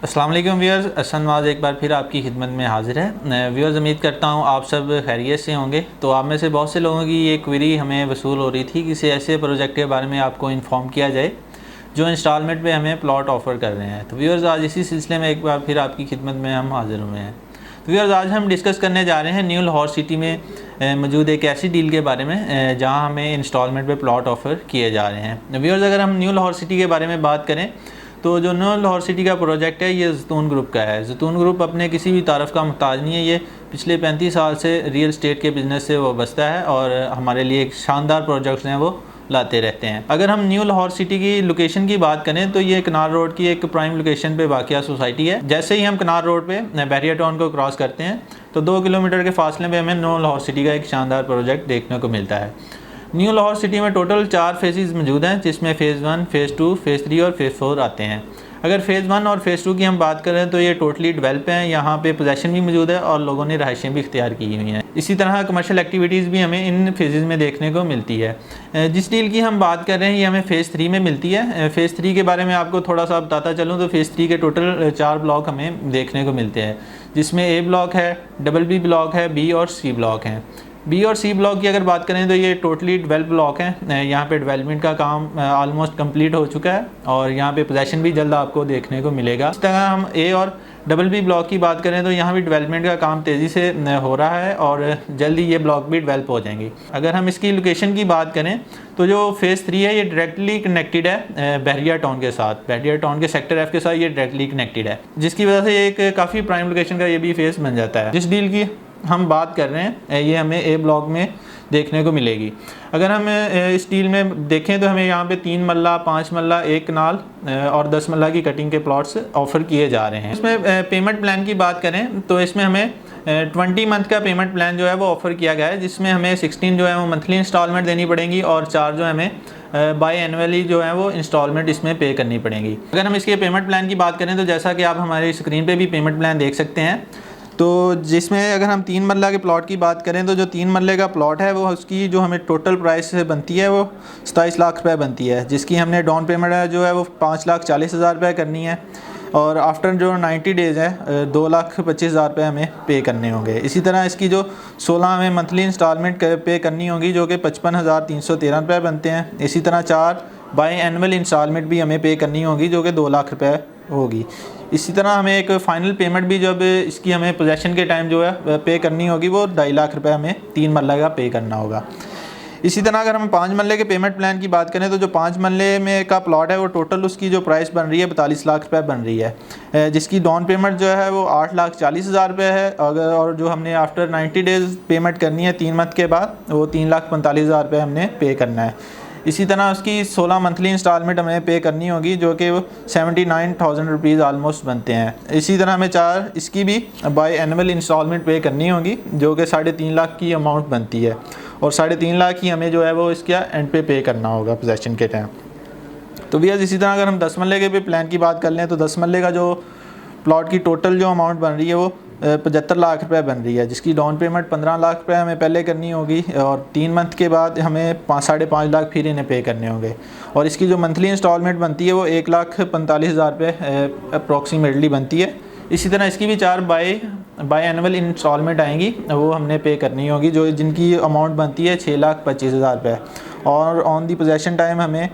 अस्सलाम वालेकुम व्यूअर्स, अहसन नवाज़ एक बार फिर आपकी खिदमत में हाज़िर है। व्यूअर्स, उम्मीद करता हूँ आप सब खैरियत से होंगे। तो आप में से बहुत से लोगों की ये क्वेरी हमें वसूल हो रही थी, किसी ऐसे प्रोजेक्ट के बारे में आपको इन्फॉर्म किया जाए जो इंस्टॉलमेंट पे हमें प्लॉट ऑफ़र कर रहे हैं। तो व्यूअर्स, आज इसी सिलसिले में एक बार फिर आपकी खिदमत में हम हाज़िर हुए हैं। तो व्यूअर्स, आज हम डिस्कस करने जा रहे हैं न्यू लाहौर सिटी में मौजूद एक ऐसी डील के बारे में जहाँ हमें इंस्टॉलमेंट पे प्लॉट ऑफ़र किए जा रहे हैं। व्यूअर्स, अगर हम न्यू लाहौर सिटी के बारे में बात करें तो जो न्यू लाहौर सिटी का प्रोजेक्ट है ये ज़ैतून ग्रुप का है। ज़ैतून ग्रुप अपने किसी भी तारफ़ का मुहताज नहीं है। ये पिछले 35 साल से रियल एस्टेट के बिज़नेस से वाबस्ता है और हमारे लिए एक शानदार प्रोजेक्ट्स हैं वो लाते रहते हैं। अगर हम न्यू लाहौर सिटी की लोकेशन की बात करें तो ये कनार रोड की एक प्राइम लोकेशन पे वाक़िया सोसाइटी है। जैसे ही हम कनार रोड पे बहरिया टाउन को क्रॉस करते हैं तो 2 किलोमीटर के फासले में हमें न्यू लाहौर सिटी का एक शानदार प्रोजेक्ट देखने को मिलता है। न्यू लाहौर सिटी में टोटल 4 फेजेस मौजूद हैं, जिसमें फ़ेज़ 1, फ़ेज़ 2, फ़ेज़ 3 और फ़ेज़ 4 आते हैं। अगर फ़ेज़ 1 और फ़ेज़ 2 की हम बात करें तो ये टोटली डेवलप हैं। यहाँ पे पोजेसन भी मौजूद है और लोगों ने रहायशें भी इख्तियार की हुई हैं। इसी तरह कमर्शियल एक्टिविटीज़ भी हमें इन फेजेस में देखने को मिलती है। जिस डील की हम बात कर रहे हैं ये हमें फ़ेज़ 3 में मिलती है। फ़ेज़ 3 के बारे में आपको थोड़ा सा बताता चलूँ तो फ़ेज़ 3 के टोटल 4 ब्लॉक हमें देखने को मिलते हैं, जिसमें ए ब्लॉक है, डबल बी ब्लॉक है, बी और सी ब्लॉक हैं। बी और सी ब्लॉक की अगर बात करें तो ये टोटली डेवलप ब्लॉक हैं। यहाँ पे डेवलपमेंट का काम ऑलमोस्ट कंप्लीट हो चुका है और यहाँ पे पोजेसन भी जल्द आपको देखने को मिलेगा। इस तरह हम ए और डबल बी ब्लॉक की बात करें तो यहाँ भी डेवलपमेंट का काम तेज़ी से हो रहा है और जल्दी ये ब्लॉक भी डेवलप हो जाएंगी। अगर हम इसकी लोकेशन की बात करें तो जो फ़ेज़ 3 है ये डायरेक्टली कनेक्टेड है बहरिया टाउन के साथ। बहरिया टाउन के सेक्टर F के साथ ये डायरेक्टली कनेक्टेड है, जिसकी वजह से एक काफ़ी प्राइम लोकेशन का ये भी फेज़ बन जाता है। जिस डील की हम बात कर रहे हैं ये हमें ए ब्लॉक में देखने को मिलेगी। अगर हम इस डील में देखें तो हमें यहाँ पे 3 मल्ला, 5 मल्ला, 1 कनाल और 10 मल्ला की कटिंग के प्लॉट्स ऑफ़र किए जा रहे हैं। इसमें पेमेंट प्लान की बात करें तो इसमें हमें 20 मंथ का पेमेंट प्लान जो है वो ऑफ़र किया गया है, जिसमें हमें 16 जो है वो मंथली इंस्टॉलमेंट देनी पड़ेंगी और 4 जो हमें बाई एनुअली जो है वो इंस्टॉलमेंट इसमें पे करनी पड़ेंगी। अगर हम इसके पेमेंट प्लान की बात करें तो जैसा कि आप हमारी स्क्रीन पे भी पेमेंट प्लान देख सकते हैं, तो जिसमें अगर हम 3 मरला के प्लॉट की बात करें तो जो 3 मरले का प्लॉट है वो उसकी जो हमें टोटल प्राइस बनती है वो 27 लाख रुपए बनती है, जिसकी हमने डाउन पेमेंट है जो है वो 5,40,000 रुपये करनी है और आफ्टर जो 90 डेज़ है 2,25,000 रुपये हमें पे करने होंगे। इसी तरह इसकी जो 16 हमें मंथली इंस्टॉलमेंट पे करनी होगी जो कि 55,313 रुपये बनते हैं। इसी तरह 4 बाई एनुअल इंस्टॉलमेंट भी हमें पे करनी होगी जो कि 2 लाख रुपये होगी। इसी तरह हमें एक फ़ाइनल पेमेंट भी जब इसकी हमें पोजेसन के टाइम जो है पे करनी होगी वो 2.5 लाख रुपये हमें 3 मरला का पे करना होगा। इसी तरह अगर हम 5 मरले के पेमेंट प्लान की बात करें तो जो 5 मरले में का प्लॉट है वो टोटल उसकी जो प्राइस बन रही है 42 लाख रुपये बन रही है, जिसकी डाउन पेमेंट जो है वो 8,40,000 रुपये है। अगर और जो हमने आफ्टर 90 डेज़ पेमेंट करनी है 3 मंथ के बाद वो 3,45,000 रुपये हमने पे करना है। इसी तरह उसकी 16 मंथली इंस्टॉलमेंट हमें पे करनी होगी जो कि 79,000 रुपीज़ आलमोस्ट बनते हैं। इसी तरह हमें 4 इसकी भी बाई एनुअल इंस्टॉलमेंट पे करनी होगी जो कि 3.5 लाख की अमाउंट बनती है और 3.5 लाख ही हमें जो है वो इसका एंड पे करना होगा पोजेसन के टाइम। तो भैया इसी तरह अगर हम 10 मरले के पे प्लान की बात कर लें तो 10 मरले का जो प्लॉट की टोटल जो अमाउंट बन रही है वो 75 लाख रुपए बन रही है, जिसकी डाउन पेमेंट 15 लाख रुपए हमें पहले करनी होगी और 3 मंथ के बाद हमें 5.5 लाख फिर इन्हें पे करने होंगे और इसकी जो मंथली इंस्टॉलमेंट बनती है वो 1,45,000 रुपये अप्रॉक्सीमेटली बनती है। इसी तरह इसकी भी 4 बाई एनुअल इंस्टॉलमेंट आएंगी वो हमने पे करनी होगी जो जिनकी अमाउंट बनती है 6,25,000 रुपये और ऑन दी पोजेसन टाइम हमें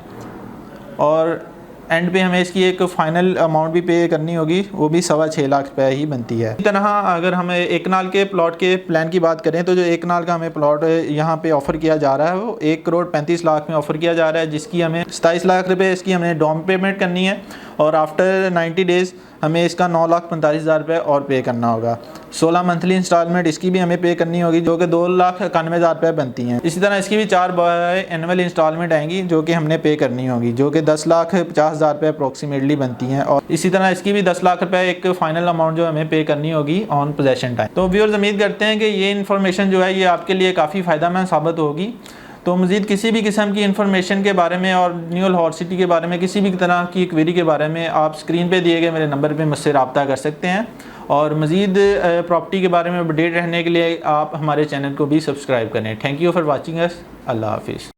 और एंड पे हमें इसकी एक फ़ाइनल अमाउंट भी पे करनी होगी वो भी 6.25 लाख रुपये ही बनती है। इसी तरह अगर हमें 1 कनाल के प्लॉट के प्लान की बात करें तो जो 1 कनाल का हमें प्लॉट यहाँ पे ऑफ़र किया जा रहा है वो 1,35,00,000 में ऑफ़र किया जा रहा है, जिसकी हमें 27 लाख रुपये इसकी हमें डाउन पेमेंट करनी है और आफ्टर 90 डेज़ हमें इसका 9,45,000 रुपये और पे करना होगा। 16 मंथली इंस्टॉलमेंट इसकी भी हमें पे करनी होगी जो कि 2,91,000 रुपये बनती हैं। इसी तरह इसकी भी 4 बाई एनुअल इंस्टॉलमेंट आएंगी जो कि हमने पे करनी होगी जो कि 10,50,000 रुपये अप्रॉक्सीमेटली बनती हैं और इसी तरह इसकी भी 10 लाख रुपये एक फ़ाइनल अमाउंट जो हमें पे करनी होगी ऑन पोजेसन टाइम। तो व्यूअर्स, उम्मीद करते हैं कि ये इन्फॉर्मेशन जो है ये आपके लिए काफ़ी फ़ायदेमंद साबित होगी। तो मज़ीद किसी भी किस्म की इन्फॉर्मेशन के बारे में और न्यू लाहौर सिटी के बारे में किसी भी तरह की क्वेरी के बारे में आप स्क्रीन पे दिए गए मेरे नंबर पे मुझसे रब्ता कर सकते हैं और मज़ीद प्रॉपर्टी के बारे में अपडेट रहने के लिए आप हमारे चैनल को भी सब्सक्राइब करें। Thank you for watching us. अल्लाह हाफिज़।